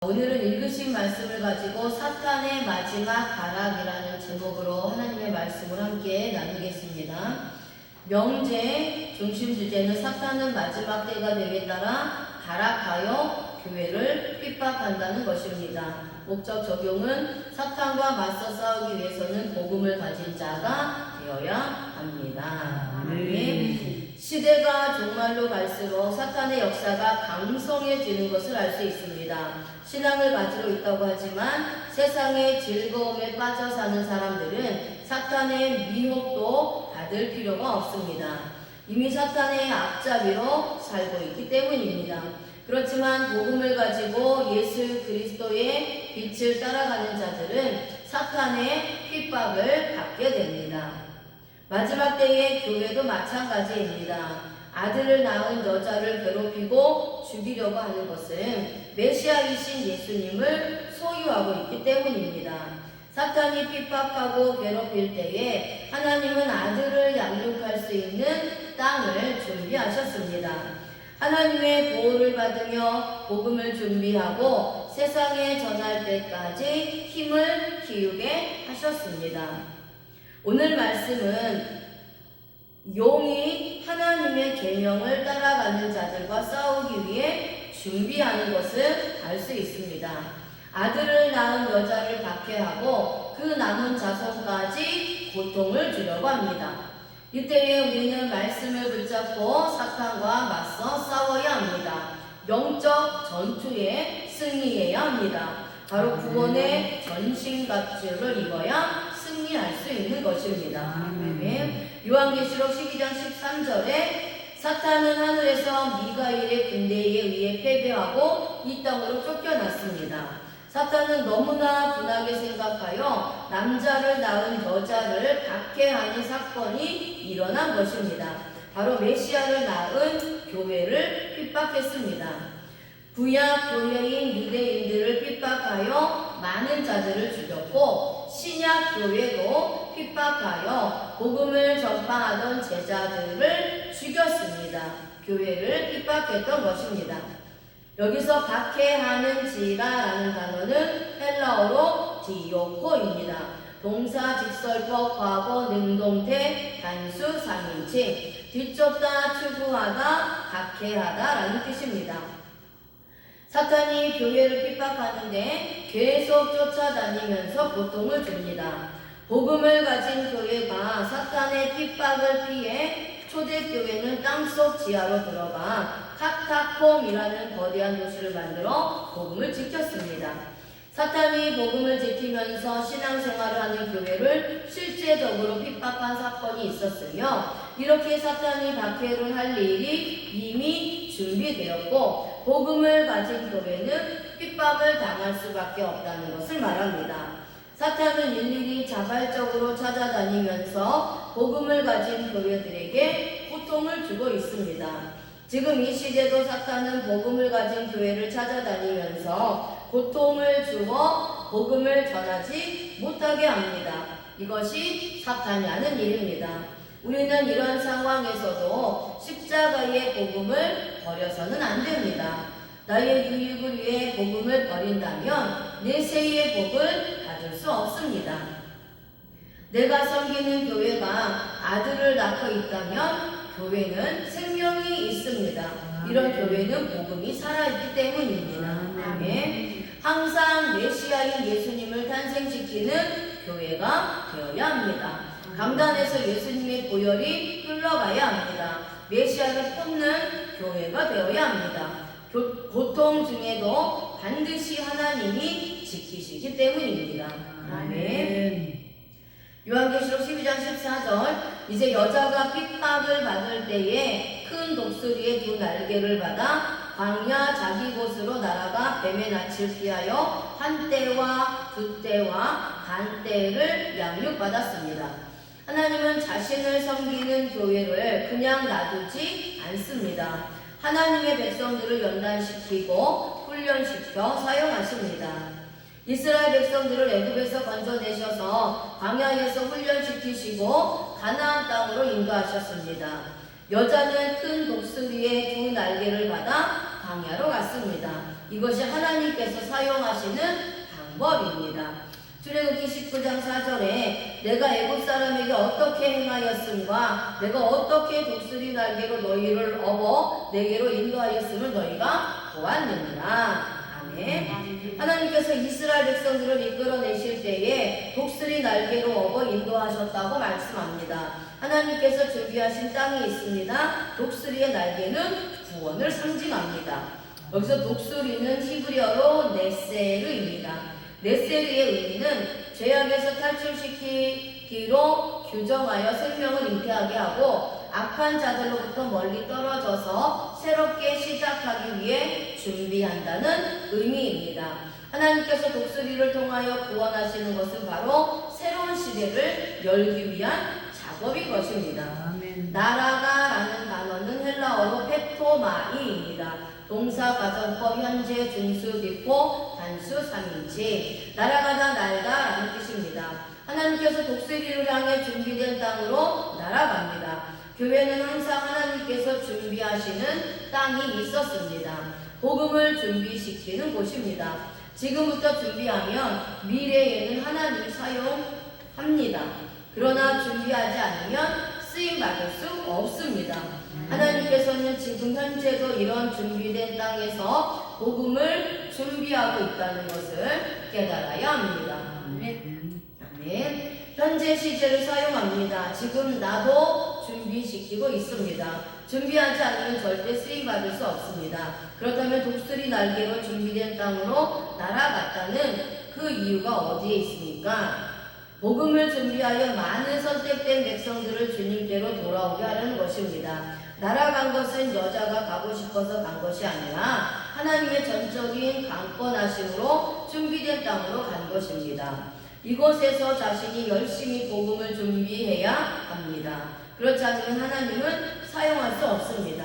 오늘은 읽으신 말씀을 가지고 사탄의 마지막 타락이라는 제목으로 하나님의 말씀을 함께 나누겠습니다. 명제 중심 주제는 사탄은 마지막 때가 되에 따라 타락하여 교회를 핍박한다는 것입니다. 목적 적용은 사탄과 맞서 싸우기 위해서는 복음을 가진 자가 되어야 합니다. 아멘. 시대가 종말로 갈수록 사탄의 역사가 강성해지는 것을 알 수 있습니다. 신앙을 가지고 있다고 하지만 세상의 즐거움에 빠져 사는 사람들은 사탄의 미혹도 받을 필요가 없습니다. 이미 사탄의 앞잡이로 살고 있기 때문입니다. 그렇지만 복음을 가지고 예수 그리스도의 빛을 따라가는 자들은 사탄의 핍박을 받게 됩니다. 마지막 때의 교회도 마찬가지입니다. 아들을 낳은 여자를 괴롭히고 죽이려고 하는 것은 메시아이신 예수님을 소유하고 있기 때문입니다. 사탄이 핍박하고 괴롭힐 때에 하나님은 아들을 양육할 수 있는 땅을 준비하셨습니다. 하나님의 보호를 받으며 복음을 준비하고 세상에 전할 때까지 힘을 기우게 하셨습니다. 오늘 말씀은 용이 하나님의 계명을 따라가는 자들과 싸우기 위해 준비하는 것을 알 수 있습니다. 아들을 낳은 여자를 박해하고 그 남은 자손까지 고통을 주려고 합니다. 이때에 우리는 말씀을 붙잡고 사탄과 맞서 싸워야 합니다. 영적 전투에 승리해야 합니다. 바로 구원의 전신갑주를 입어야 승리할 수 있는 것입니다. 아멘. 요한계시록 12장 13절에 사탄은 하늘에서 미가엘의 군대에 의해 패배하고 이 땅으로 쫓겨났습니다. 사탄은 너무나 분하게 생각하여 남자를 낳은 여자를 박해하는 사건이 일어난 것입니다. 바로 메시아를 낳은 교회를 핍박했습니다. 구약 교회인 유대인들을 핍박하여 많은 자들을 죽였고 신약 교회도 핍박하여 복음을 전파하던 제자들을 죽였습니다. 교회를 핍박했던 것입니다. 여기서 박해하는 지라라는 단어는 헬라어로 디오코입니다. 동사 직설법 과거 능동태 단수 3인칭 뒤쫓다 추구하다 박해하다라는 뜻입니다. 사탄이 교회를 핍박하는데 계속 쫓아다니면서 고통을 줍니다. 복음을 가진 교회가 사탄의 핍박을 피해 초대교회는 땅속 지하로 들어가 카타콤이라는 거대한 도시를 만들어 복음을 지켰습니다. 사탄이 복음을 지키면서 신앙생활을 하는 교회를 실제적으로 핍박한 사건이 있었으며 이렇게 사탄이 박해를 할 일이 이미 준비되었고 복음을 가진 교회는 핍박을 당할 수밖에 없다는 것을 말합니다. 사탄은 일일이 자발적으로 찾아다니면서 복음을 가진 교회들에게 고통을 주고 있습니다. 지금 이 시대도 사탄은 복음을 가진 교회를 찾아다니면서 고통을 주어 복음을 전하지 못하게 합니다. 이것이 사탄이 하는 일입니다. 우리는 이런 상황에서도 십자가의 복음을 버려서는 안 됩니다. 나의 유익을 위해 복음을 버린다면 내세의 복을 받을 수 없습니다. 내가 섬기는 교회가 아들을 낳고 있다면 교회는 생명이 있습니다. 이런 교회는 복음이 살아있기 때문입니다. 아멘. 항상 메시아인 예수님을 탄생시키는 교회가 되어야 합니다. 강단에서 예수님의 보혈이 흘러가야 합니다. 메시아를 뽑는 교회가 되어야 합니다. 고통 중에도 반드시 하나님이 지키시기 때문입니다. 아멘. 요한계시록 12장 14절 이제 여자가 핍박을 받을 때에 큰 독수리의 두 날개를 받아 광야 자기 곳으로 날아가 뱀의 낯을 피하여 한 때와 두 때와 반 때를 양육받았습니다. 하나님은 자신을 섬기는 교회를 그냥 놔두지 않습니다. 하나님의 백성들을 연단시키고 훈련시켜 사용하십니다. 이스라엘 백성들을 애굽에서 건져내셔서 광야에서 훈련시키시고 가나안 땅으로 인도하셨습니다. 여자는 큰 독수리의 두 날개를 받아 광야로 갔습니다. 이것이 하나님께서 사용하시는 방법입니다. 출애굽기 19장 4절에 내가 애굽 사람에게 어떻게 행하였음과 내가 어떻게 독수리 날개로 너희를 업어 내게로 인도하였음을 너희가 보았느니라. 아멘. 하나님께서 이스라엘 백성들을 이끌어내실 때에 독수리 날개로 업어 인도하셨다고 말씀합니다. 하나님께서 준비하신 땅이 있습니다. 독수리의 날개는 구원을 상징합니다. 여기서 독수리는 히브리어로 네세르입니다. 네세르의 의미는 죄악에서 탈출시키기로 규정하여 생명을 잉태하게 하고 악한 자들로부터 멀리 떨어져서 새롭게 시작하기 위해 준비한다는 의미입니다. 하나님께서 독수리를 통하여 구원하시는 것은 바로 새로운 시대를 열기 위한 작업인 것입니다. 아멘. 나라가라는 단어는 헬라어로 페토마이입니다. 동사, 가정법, 현재, 중수, 비포, 단수, 3인칭. 날아가다, 날다라는 뜻입니다. 하나님께서 독수리를 향해 준비된 땅으로 날아갑니다. 교회는 항상 하나님께서 준비하시는 땅이 있었습니다. 복음을 준비시키는 곳입니다. 지금부터 준비하면 미래에는 하나님이 사용합니다. 그러나 준비하지 않으면 쓰임받을 수 없습니다. 하나님께서는 지금 현재도 이런 준비된 땅에서 복음을 준비하고 있다는 것을 깨달아야 합니다. 아멘. 현재 시제를 사용합니다. 지금 나도 준비시키고 있습니다. 준비하지 않으면 절대 쓰임받을 수 없습니다. 그렇다면 독수리 날개로 준비된 땅으로 날아갔다는 그 이유가 어디에 있습니까? 복음을 준비하여 많은 선택된 백성들을 주님께로 돌아오게 하려는 것입니다. 날아간 것은 여자가 가고 싶어서 간 것이 아니라 하나님의 전적인 강권하심으로 준비된 땅으로 간 것입니다. 이곳에서 자신이 열심히 복음을 준비해야 합니다. 그렇지 않으면 하나님은 사용할 수 없습니다.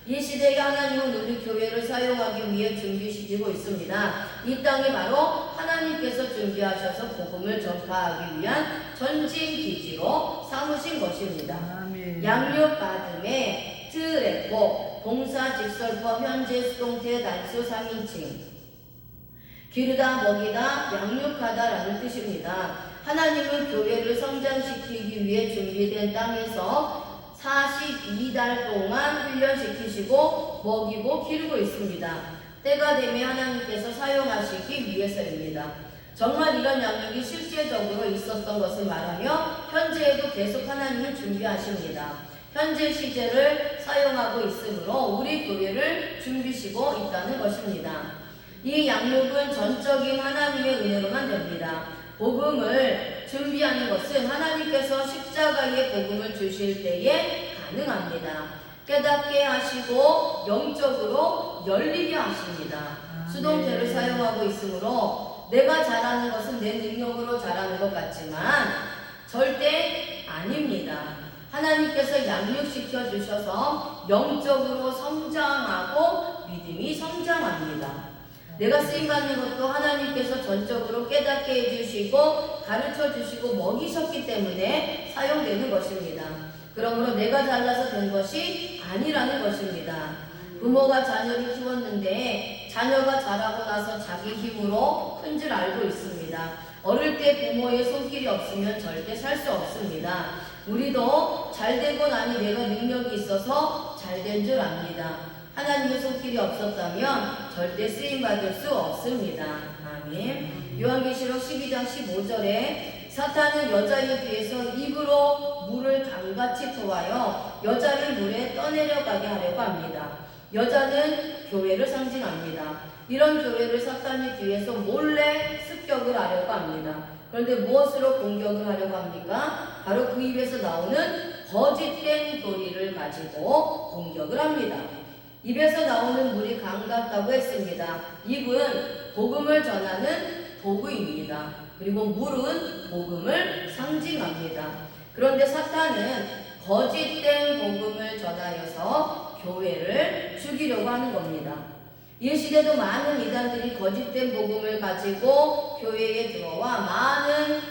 이 시대에 하나님은 우리 교회를 사용하기 위해 준비시키고 있습니다. 이 땅이 바로 하나님께서 준비하셔서 복음을 전파하기 위한 전진 기지로 삼으신 것입니다. 아멘. 양육받음에 트레포, 동사, 직설법, 현재, 수동태, 단수, 3인칭. 기르다, 먹이다, 양육하다라는 뜻입니다. 하나님은 교회를 성장시키기 위해 준비된 땅에서 42달 동안 훈련시키시고 먹이고 기르고 있습니다. 때가 되면 하나님께서 사용하시기 위해서입니다. 정말 이런 양육이 실제적으로 있었던 것을 말하며 현재에도 계속 하나님은 준비하십니다. 현재 시제를 사용하고 있으므로 우리 교회를 준비시고 있다는 것입니다. 이 양육은 전적인 하나님의 은혜로만 됩니다. 복음을 준비하는 것은 하나님께서 십자가의 복음을 주실 때에 가능합니다. 깨닫게 하시고 영적으로 열리게 하십니다. 수동태를 사용하고 있으므로 내가 잘하는 것은 내 능력으로 잘하는 것 같지만 절대 아닙니다. 하나님께서 양육시켜 주셔서 영적으로 성장하고 믿음이 성장합니다. 내가 쓰임받는 것도 하나님께서 전적으로 깨닫게 해주시고 가르쳐 주시고 먹이셨기 때문에 사용되는 것입니다. 그러므로 내가 잘나서 된 것이 아니라는 것입니다. 부모가 자녀를 키웠는데 자녀가 자라고 나서 자기 힘으로 큰 줄 알고 있습니다. 어릴 때 부모의 손길이 없으면 절대 살 수 없습니다. 우리도 잘되고 나니 내가 능력이 있어서 잘된 줄 압니다. 하나님의 손길이 없었다면 절대 쓰임받을 수 없습니다. 아멘. 요한계시록 12장 15절에 사탄은 여자의 뒤에서 입으로 물을 강같이 토하여 여자를 물에 떠내려가게 하려고 합니다. 여자는 교회를 상징합니다. 이런 교회를 사탄이 뒤에서 몰래 습격을 하려고 합니다. 그런데 무엇으로 공격을 하려고 합니까? 바로 그 입에서 나오는 거짓된 교리를 가지고 공격을 합니다. 입에서 나오는 물이 강 같다고 했습니다. 입은 복음을 전하는 도구입니다. 그리고 물은 복음을 상징합니다. 그런데 사탄은 거짓된 복음을 전하여서 교회를 죽이려고 하는 겁니다. 이 시대도 많은 이단들이 거짓된 복음을 가지고 교회에 들어와 많은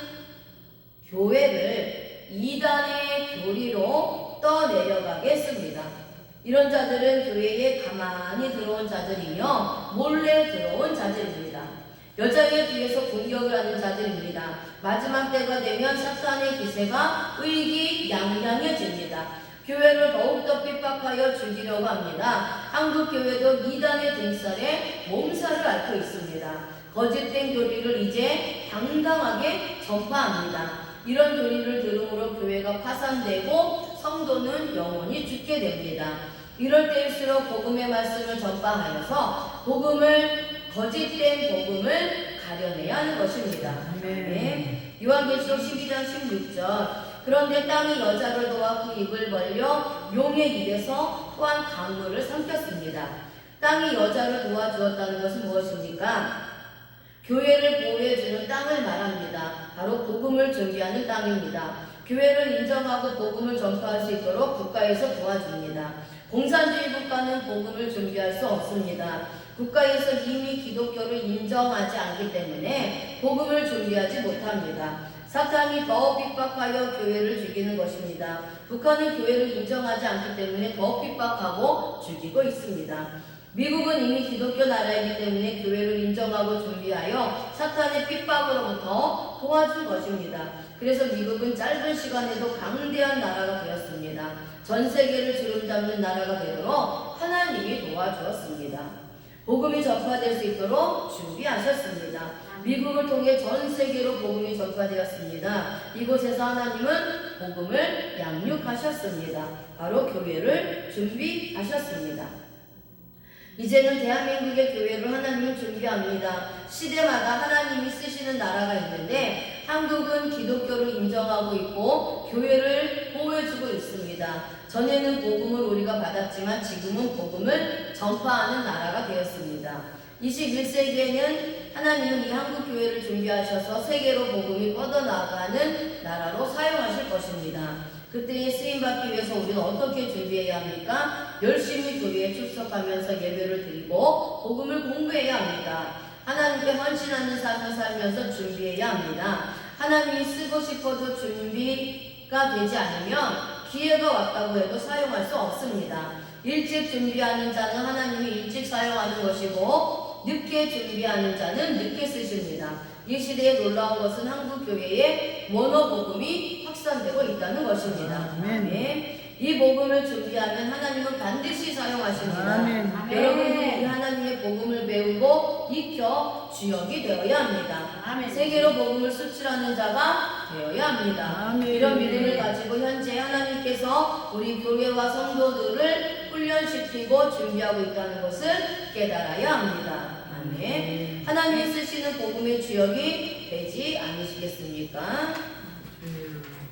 교회를 이단의 교리로 떠내려가게 했습니다. 이런 자들은 교회에 가만히 들어온 자들이며 몰래 들어온 자들입니다. 여자의 뒤에서 공격을 하는 자들입니다. 마지막 때가 되면 사탄의 기세가 의기양양해집니다. 교회를 더욱더 핍박하여 죽이려고 합니다. 한국 교회도 이단의 등살에 몸살을 앓고 있습니다. 거짓된 교리를 이제 당당하게 전파합니다. 이런 교리를 들음으로 교회가 파산되고 성도는 영원히 죽게 됩니다. 이럴 때일수록 복음의 말씀을 전파하여서 거짓된 복음을 가려내야 하는 것입니다. 네. 요한계시록 12장 16절 그런데 땅이 여자를 도와 그 입을 벌려 용의 입에서 또한 강물을 삼켰습니다. 땅이 여자를 도와주었다는 것은 무엇입니까? 교회를 보호해주는 땅을 말합니다. 바로 복음을 준비하는 땅입니다. 교회를 인정하고 복음을 전파할 수 있도록 국가에서 도와줍니다. 공산주의 국가는 복음을 준비할 수 없습니다. 국가에서 이미 기독교를 인정하지 않기 때문에 복음을 준비하지 못합니다. 사탄이 더 핍박하여 교회를 죽이는 것입니다. 북한은 교회를 인정하지 않기 때문에 더 핍박하고 죽이고 있습니다. 미국은 이미 기독교 나라이기 때문에 교회를 인정하고 준비하여 사탄의 핍박으로부터 도와준 것입니다. 그래서 미국은 짧은 시간에도 강대한 나라가 되었습니다. 전 세계를 주름잡는 나라가 되도록 하나님이 도와주었습니다. 복음이 전파될 수 있도록 준비하셨습니다. 미국을 통해 전 세계로 복음이 전파되었습니다. 이곳에서 하나님은 복음을 양육하셨습니다. 바로 교회를 준비하셨습니다. 이제는 대한민국의 교회를 하나님은 준비합니다. 시대마다 하나님이 쓰시는 나라가 있는데 한국은 기독교를 인정하고 있고 교회를 보호해주고 있습니다. 전에는 복음을 우리가 받았지만 지금은 복음을 전파하는 나라가 되었습니다. 21세기에는 하나님은 이 한국교회를 준비하셔서 세계로 복음이 뻗어나가는 나라로 사용하실 것입니다. 그때에 쓰임받기 위해서 우리는 어떻게 준비해야 합니까? 열심히 교회에 출석하면서 예배를 드리고 복음을 공부해야 합니다. 하나님께 헌신하는 삶을 살면서 준비해야 합니다. 하나님이 쓰고 싶어도 준비가 되지 않으면 기회가 왔다고 해도 사용할 수 없습니다. 일찍 준비하는 자는 하나님이 일찍 사용하는 것이고 늦게 준비하는 자는 늦게 쓰십니다. 이 시대에 놀라운 것은 한국교회에 원어복음이 확산되고 있다는 것입니다. 네. 이 복음을 준비하면 하나님은 반드시 사용하십니다. 아멘. 여러분도 이 하나님의 복음을 배우고 익혀 주역이 되어야 합니다. 아멘. 세계로 복음을 수출하는 자가 되어야 합니다. 아멘. 이런 믿음을 가지고 현재 하나님께서 우리 교회와 성도들을 훈련시키고 준비하고 있다는 것을 깨달아야 합니다. 아멘. 하나님이 쓰시는 복음의 주역이 되지 않으시겠습니까?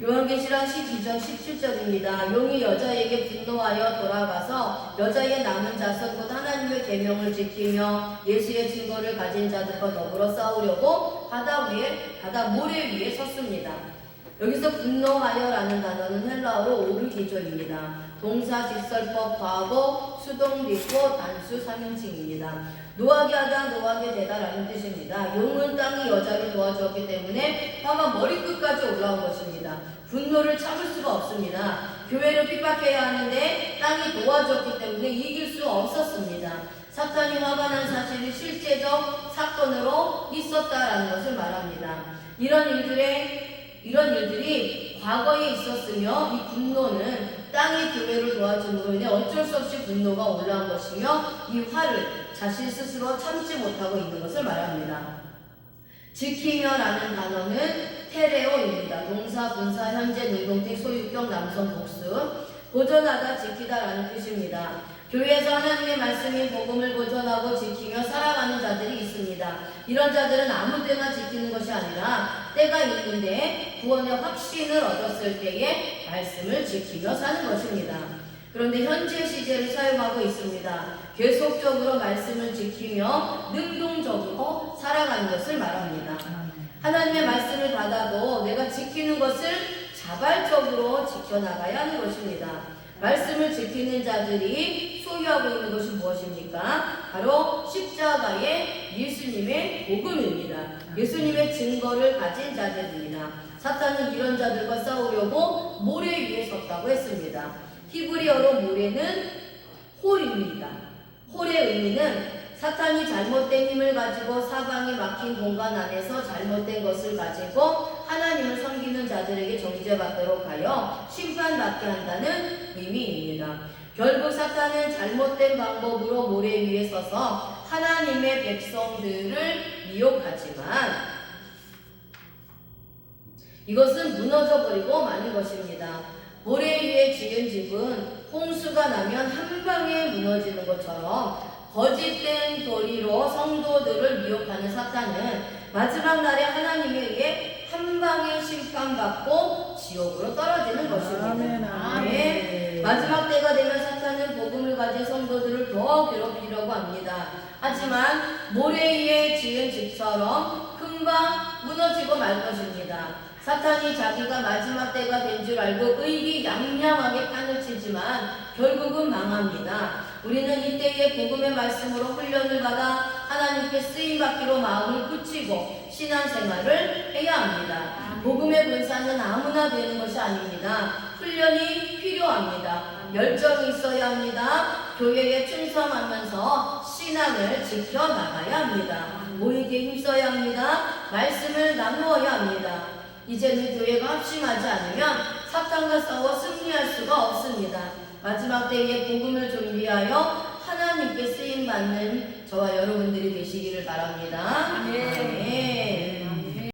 요한계시록 12장 17절입니다. 용이 여자에게 분노하여 돌아가서 여자의 남은 자손 곧 하나님의 계명을 지키며 예수의 증거를 가진 자들과 더불어 싸우려고 바다 모래 위에 섰습니다. 여기서 분노하여라는 단어는 헬라어로 오르기조입니다. 동사, 직설법, 과거, 수동, 리포, 단수, 3인칭입니다. 노하게 하다, 노하게 되다라는 뜻입니다. 용은 땅이 여자를 도와주었기 때문에 화가 머리끝까지 올라온 것입니다. 분노를 참을 수가 없습니다. 교회를 핍박해야 하는데 땅이 도와줬기 때문에 이길 수 없었습니다. 사탄이 화가 난 사실이 실제적 사건으로 있었다라는 것을 말합니다. 이런 일들이 과거에 있었으며 이 분노는 땅이 교회를 도와줌으로 인해 어쩔 수 없이 분노가 올라온 것이며 이 화를 자신 스스로 참지 못하고 있는 것을 말합니다. 지키며라는 단어는 테레오입니다. 동사, 분사, 현재, 능동태, 소유격, 남성, 복수. 보존하다, 지키다라는 뜻입니다. 교회에서 하나님의 말씀인 복음을 보존하고 지키며 살아가는 자들이 있습니다. 이런 자들은 아무 때나 지키는 것이 아니라 때가 있는데 구원의 확신을 얻었을 때에 말씀을 지키며 사는 것입니다. 그런데 현재 시제를 사용하고 있습니다. 계속적으로 말씀을 지키며 능동적으로 살아가는 것을 말합니다. 하나님의 말씀을 받아도 내가 지키는 것을 자발적으로 지켜나가야 하는 것입니다. 말씀을 지키는 자들이 소유하고 있는 것이 무엇입니까? 바로 십자가의 예수님의 복음입니다. 예수님의 증거를 가진 자들입니다. 사탄은 이런 자들과 싸우려고 모래 위에 섰다고 했습니다. 히브리어로 모래는 홀입니다. 홀의 의미는 사탄이 잘못된 힘을 가지고 사방이 막힌 공간 안에서 잘못된 것을 가지고 하나님을 섬기는 자들에게 정죄받도록 하여 심판받게 한다는 의미입니다. 결국 사탄은 잘못된 방법으로 모래 위에 서서 하나님의 백성들을 미혹하지만 이것은 무너져버리고 마는 것입니다. 모래 위에 지은 집은 홍수가 나면 한 방에 무너지는 것처럼 거짓된 도리로 성도들을 미혹하는 사탄은 마지막 날에 하나님에 의해 한 방에 심판받고 지옥으로 떨어지는 것입니다. 네. 마지막 때가 되면 사탄은 복음을 가진 성도들을 더 괴롭히려고 합니다. 하지만 모래 위에 지은 집처럼 금방 무너지고 말 것입니다. 사탄이 자기가 마지막 때가 된 줄 알고 의기양양하게 판을 치지만 결국은 망합니다. 우리는 이때의 복음의 말씀으로 훈련을 받아 하나님께 쓰임받기로 마음을 굳히고 신앙생활을 해야 합니다. 복음의 권사는 아무나 되는 것이 아닙니다. 훈련이 필요합니다. 열정이 있어야 합니다. 교회에 충성하면서 신앙을 지켜나가야 합니다. 모이기에 힘써야 합니다. 말씀을 나누어야 합니다. 이제는 교회가 합심하지 않으면 사탄과 싸워 승리할 수가 없습니다. 마지막 때에 복음을 준비하여 하나님께 쓰임받는 저와 여러분들이 되시기를 바랍니다. 아멘.